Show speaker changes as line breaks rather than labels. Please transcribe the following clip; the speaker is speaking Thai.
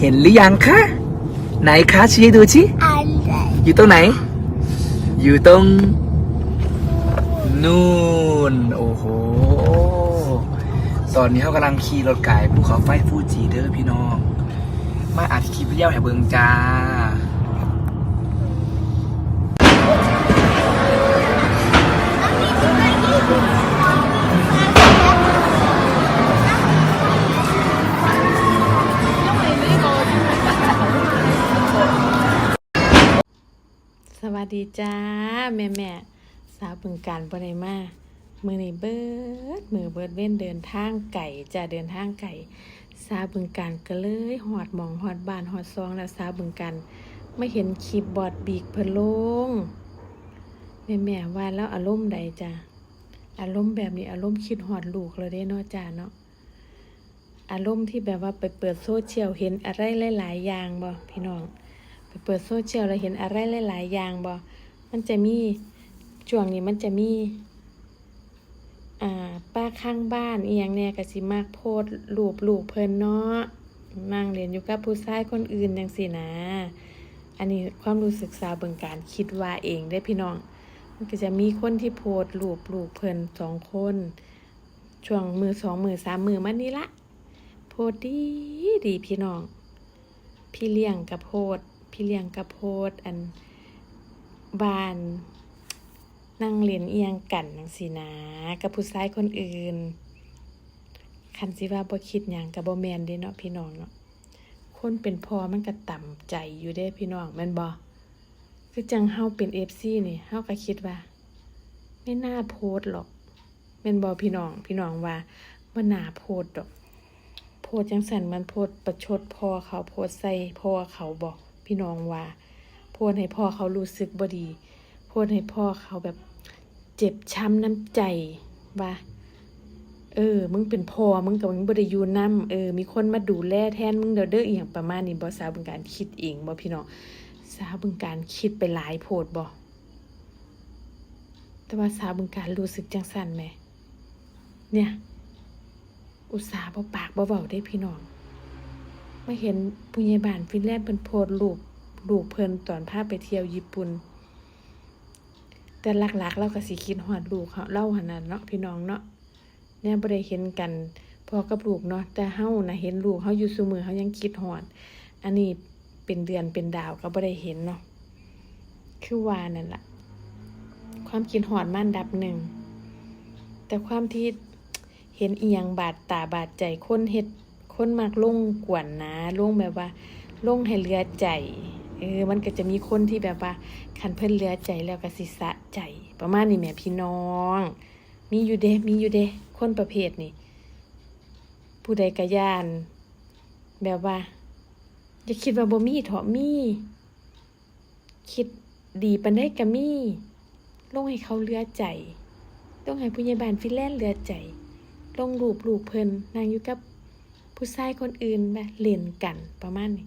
เห็นหรือยังคะไหนคะชี้ให้ดูชิ
อะไร
อยู่ตรงไหน อยู่ตรงนู่นโอ้โหตอนนี้เขากำลังขี่รถไก่ภูเขาไฟฟูจิเด้อพี่น้องมาอัดคลิปเลี้ยวแห่เบิงจ้า
สวัสดีจ้าแม่แม่สาวบึงการบ่ได้มามือนี่เบิดเว้นเดินทางไก่จ้าเดินทางไก่สาวบึงการก็เลยหอดหมองหอดบ้านหอดซองแล้วสาวบึงการไม่เห็นคลิปบอดบีกเพิ่นลงแม่ว่าแล้วอารมณ์ใดจ้าอารมณ์แบบนี้อารมณ์คิดหอดลูกเลยเด้เนาะจ้าเนาะอารมณ์ที่แบบว่าไปเปิดโซเชียลเห็นอะไรหลายๆอย่างบ่พี่น้องไปเปิดโซเชียลแล้วเห็นอะไรหลายๆอย่างบ่มันจะมีช่วงนี้มันจะมีป้าข้างบ้านอีหยังแน่ก็สิมากโพสต์รูปลูกเพิ่นเนาะนั่งเรียนอยู่กับผู้ชายคนอื่นจังซี่นะอันนี้ความรู้สึกสาวเบิ่งการคิดว่าเองได้พี่น้องมันก็จะมีคนที่โพสต์รูปลูกเพิ่น2คนช่วงมือ2มือ3มือมานี้ละโพสต์ดีพี่น้องพี่เลี้ยงกับโพสต์อันบ้านนั่งเรียนเอียงกันจังซี่นะกับผู้ชายคนอื่นคันสิว่าบ่คิดหยังก็บ่แม่นเด้เนาะพี่น้องเนาะคนเป็นพ่อมันก็ต่ำใจอยู่เด้พี่น้องแม่นบ่คือจังเฮาเป็น FC นี่เฮาก็คิดว่าไม่น่าโพสต์หรอกแม่นบ่พี่น้องว่าบ่น่าโพสต์ดอกโพสต์จังซั่นมันโพสต์ประชดพ่อเขาโพสต์ใส่พ่อเขาบ่พี่น้องว่าโพสต์ให้พ่อเขารู้สึกบ่ดีโพสต์ให้พ่อเขาแบบเจ็บช้ำน้ำใจว่ามึงเป็นพ่อมึงกับมึงบ่ได้อยู่นำมีคนมาดูแลแทนมึงเด้ออีหยังประมาณนี้บ่สาวบึงการคิดเองบ่พี่น้องสาวบึงการคิดไปหลายโพดบ่แต่ว่าสาวบึงการรู้สึกจังซั่นแหมเนี่ยอุตส่าห์บ่ปากบ่เว้าได้พี่น้องมาเห็นผู้ใหญ่บ้านฟินแลนด์เพิ่นโพสต์รูปลูกเพิ่นตอนพาไปเที่ยวญี่ปุ่นแต่หลักๆเราก็สิคิดฮอดลูกเล่าหั่นน่ะเนาะพี่น้องเนาะแน่บ่ได้เห็นกันพ่อกับลูกเนาะแต่เฮาน่ะเห็นลูกเฮาอยู่ซุมื้อเฮายังคิดฮอดอันนี้เป็นเดือนเป็นดาวก็บ่ได้เห็นเนาะคือว่านั่นล่ะความคิดฮอดมันอันดับหนึ่งแต่ความที่เห็นอีหยังบาดตาบาดใจคนเฮ็ดคนมักลงกวนนะลงแบบว่าลงให้เหลือใจมันก็จะมีคนที่แบบว่าคันเพิ่นเหลือใจแล้วก็สิสะใจประมาณนี้แหมพี่น้องมีอยู่เด้คนประเภทนี้ผู้ใดก็ย่านแบบว่าอย่าคิดว่าบ่มีเถาะมีคิดดีปานใดก็มีลงให้เขาเหลือใจต้องให้ผู้ใหญ่บ้านฟินแลนด์เหลือใจลงรูปลูกเพิ่นนั่งอยู่กับผู้ชายคนอื่นแบบเล่นกันประมาณนี้